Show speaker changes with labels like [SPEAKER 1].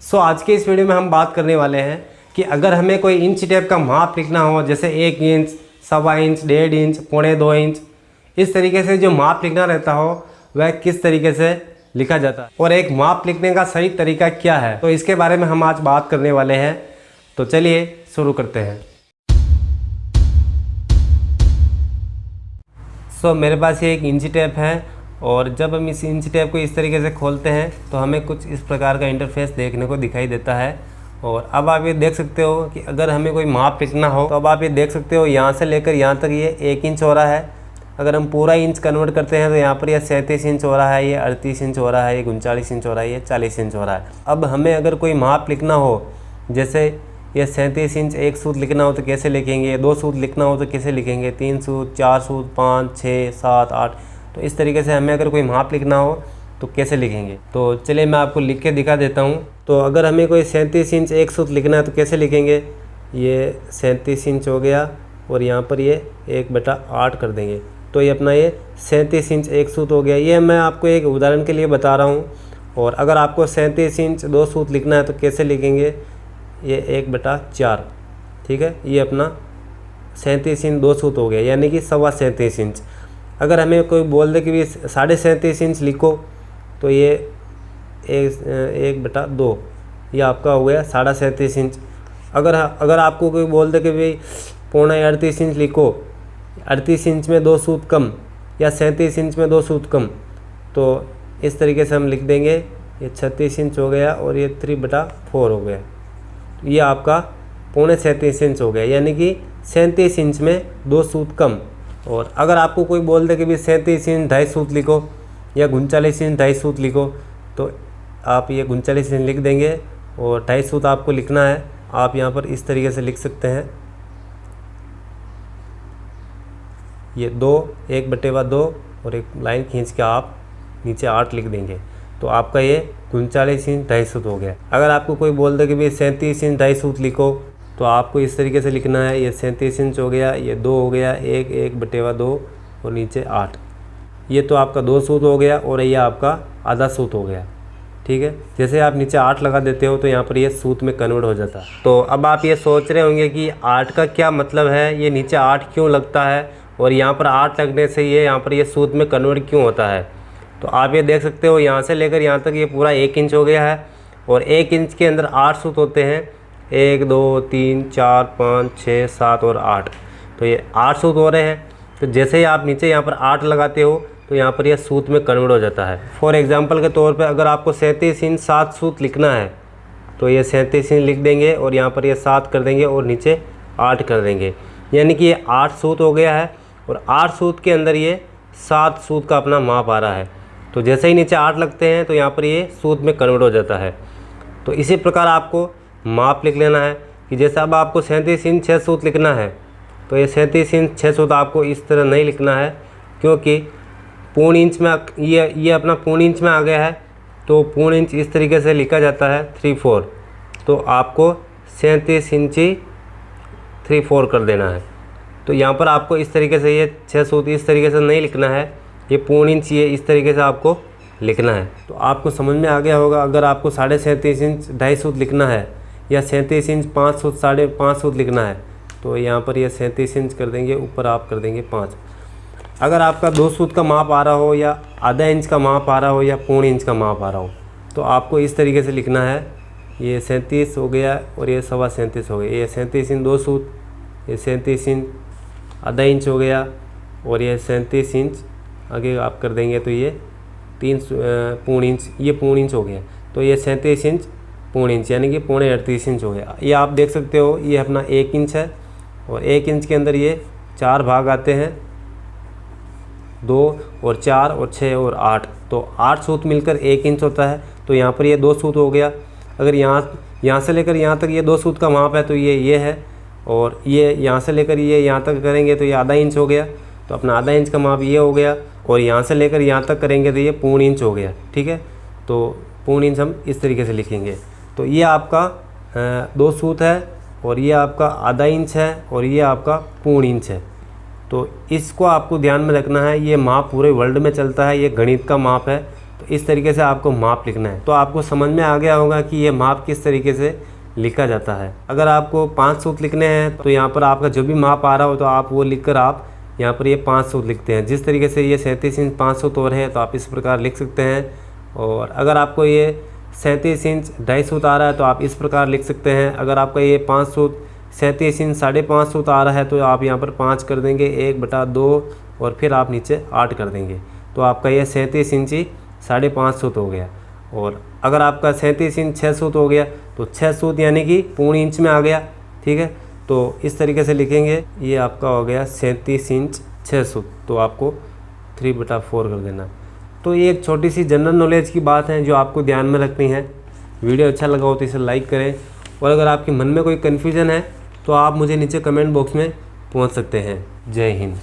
[SPEAKER 1] आज के इस वीडियो में हम बात करने वाले हैं कि अगर हमें कोई इंच टेप का माप लिखना हो, जैसे 1 इंच, 1.25 इंच, 1.5 इंच, 1.25 इंच, इस तरीके से जो माप लिखना रहता हो वह किस तरीके से लिखा जाता है और एक माप लिखने का सही तरीका क्या है, तो इसके बारे में हम आज बात करने वाले हैं। तो चलिए शुरू करते हैं। मेरे पास ये एक इंच टेप है और जब हम इस इंच टेप को इस तरीके से खोलते हैं तो हमें कुछ इस प्रकार का इंटरफेस देखने को दिखाई देता है। और अब आप ये देख सकते हो कि अगर हमें कोई माप लिखना हो तो अब आप ये देख सकते हो यहाँ से लेकर यहाँ तक ये 1 इंच हो रहा है। अगर हम पूरा इंच कन्वर्ट करते हैं तो यहाँ पर यह 37 इंच हो रहा है, ये 38 इंच हो रहा है, ये 39 इंच हो रहा है, ये 40 इंच हो रहा है। अब हमें अगर कोई माप लिखना हो, जैसे ये 37 इंच एक सूत लिखना हो तो कैसे लिखेंगे, 2 सूत लिखना हो तो कैसे लिखेंगे, 3 सूत, 4 सूत, 5, 6, 7, 8, तो इस तरीके से हमें अगर कोई माप लिखना हो तो कैसे लिखेंगे। तो चलिए मैं आपको लिख के दिखा देता हूँ। तो अगर हमें कोई 37 इंच एक सूत लिखना है तो कैसे लिखेंगे, ये 37 इंच हो गया और यहाँ पर ये 1/8 कर देंगे, तो ये अपना ये 37 इंच एक सूत हो गया। ये मैं आपको एक उदाहरण के लिए बता रहा हूँ। और अगर आपको 37 इंच 2 सूत लिखना है तो कैसे लिखेंगे, ये 1/4, ठीक है। ये अपना 37 इंच 2 सूत हो गया, यानी कि 37.25 इंच। अगर हमें कोई बोल दे कि भी 37.5 इंच लिखो तो ये 1/2, ये आपका हो गया 37.5 इंच। अगर आपको कोई बोल दे कि भाई 38 इंच लिखो, 38 इंच में 2 सूत कम या 37 इंच में 2 सूत कम, तो इस तरीके से हम लिख देंगे। ये 36 इंच हो गया और ये 3/4 हो गया, ये आपका 37 इंच हो गया, यानी कि 37 इंच में 2 सूत कम। और अगर आपको कोई बोल दे कि भी 37 इंच 2.5 सूत लिखो या 39 इंच 2.5 सूत लिखो, तो आप ये 39 इंच लिख देंगे और 2.5 सूत आपको लिखना है। आप यहाँ पर इस तरीके से लिख सकते हैं, ये 2, 1/2 और एक लाइन खींच के आप नीचे 8 लिख देंगे, तो आपका ये 39 इंच 2.5 सूत हो गया। अगर आपको कोई बोल दे कि भाई 37 इंच 2.5 सूत लिखो, तो आपको इस तरीके से लिखना है, ये 37 इंच हो गया, ये 2 हो गया, 1/2 और नीचे 8, ये तो आपका 2 सूत हो गया और ये आपका आधा सूत हो गया, ठीक है। जैसे आप नीचे 8 लगा देते हो तो यहाँ पर ये सूत में कन्वर्ट हो जाता है। तो अब आप ये सोच रहे होंगे कि 8 का क्या मतलब है, ये नीचे 8 क्यों लगता है और यहाँ पर 8 लगने से ये यहाँ पर ये सूत में कन्वर्ट क्यों होता है। तो आप ये देख सकते हो, यहाँ से लेकर यहाँ तक ये पूरा 1 इंच हो गया है और 1 इंच के अंदर 8 सूत होते हैं, 1, 2, 3, 4, 5, 6, 7 और 8, तो ये 8 सूत हो रहे हैं। तो जैसे ही आप नीचे यहाँ पर 8 लगाते हो तो यहाँ पर यह सूत में कन्वर्ट हो जाता है। फॉर एग्जांपल के तौर पे अगर आपको 37 इंच 7 सूत लिखना है तो ये 37 इंच लिख देंगे और यहाँ पर ये 7 कर देंगे और नीचे 8 कर देंगे, यानी कि ये 8 सूत हो गया है और 8 सूत के अंदर ये 7 सूत का अपना माप आ रहा है। तो जैसे ही नीचे 8 लगते हैं तो यहाँ पर ये सूत में कन्वर्ट हो जाता है। तो इसी प्रकार आपको माप लिख लेना है कि जैसे अब आपको 37 इंच 6 सूत लिखना है तो ये 37 इंच 6 सूत आपको इस तरह नहीं लिखना है, क्योंकि पौन इंच में ये अपना पौन इंच में आ गया है, तो पौन इंच इस तरीके से लिखा जाता है 3/4, तो आपको 37 इंची 3/4 कर देना है। तो यहाँ पर आपको इस तरीके से ये 6 सूत इस तरीके से नहीं लिखना है, ये पौन इंच ये इस तरीके से आपको लिखना है। तो आपको समझ में आ गया होगा। अगर आपको 37.5 इंच 2.5 सूत लिखना है या 37 इंच 5 सूत 5.5 सूत लिखना है तो यहाँ पर ये 37 इंच कर देंगे, ऊपर आप कर देंगे 5। अगर आपका 2 सूत का माप आ रहा हो या आधा इंच का माप आ रहा हो या पौन इंच का माप आ रहा हो तो आपको इस तरीके से लिखना है, ये 37 हो गया और ये 37.25 हो गया, ये 37 इंच 2 सूत, ये 37 इंच आधा इंच हो गया और ये 37 इंच आगे आप कर देंगे तो ये 3 पौन इंच, ये पौन इंच हो गया, तो ये 37 इंच पौन इंच, यानी कि 38 इंच हो गया। ये आप देख सकते हो, ये अपना 1 इंच है और 1 इंच के अंदर ये 4 भाग आते हैं, 2 और 4 और 6 और 8, तो 8 सूत मिलकर 1 इंच होता है। तो यहाँ पर ये 2 सूत हो गया। अगर यहाँ से लेकर यहाँ तक ये 2 सूत का माप है तो ये है, और ये यहाँ से लेकर ये यहाँ तक करेंगे तो ये आधा इंच हो गया, तो अपना आधा इंच का माप ये हो गया, और यहाँ से लेकर यहाँ तक करेंगे तो ये पौन इंच हो गया, ठीक है। तो पौन इंच हम इस तरीके से लिखेंगे। तो ये आपका 2 सूत है और ये आपका आधा इंच है और ये आपका पौन इंच है। तो इसको आपको ध्यान में रखना है, ये माप पूरे वर्ल्ड में चलता है, ये गणित का माप है। तो इस तरीके से आपको माप लिखना है। तो आपको समझ में आ गया होगा कि ये माप किस तरीके से लिखा जाता है। अगर आपको 5 सूत लिखने हैं तो यहाँ पर आपका जो भी माप आ रहा हो तो आप वो लिखकर आप यहाँ पर ये 5 सूत लिखते हैं। जिस तरीके से ये 37 इंच 5 सूत और है तो आप इस प्रकार लिख सकते हैं। और अगर आपको ये 37 इंच 2.5 सूत आ रहा है तो आप इस प्रकार लिख सकते हैं। अगर आपका ये 5 सूत 37 इंच 5.5 सूत आ रहा है तो आप यहाँ पर 5 कर देंगे 1/2 और फिर आप नीचे 8 कर देंगे। तो आपका ये 37 इंची 5.5 सूत हो गया। और अगर आपका 37 इंच 6 सूत हो गया तो 6 सूत यानी कि पौने इंच में आ गया। ठीक है, तो इस तरीके से लिखेंगे। ये आपका हो गया 37 इंच 6 सूत, तो आपको 3/4 कर देना। तो ये एक छोटी सी जनरल नॉलेज की बात है जो आपको ध्यान में रखनी है। वीडियो अच्छा लगा हो तो इसे लाइक करें, और अगर आपके मन में कोई कन्फ्यूज़न है तो आप मुझे नीचे कमेंट बॉक्स में पूछ सकते हैं। जय हिंद।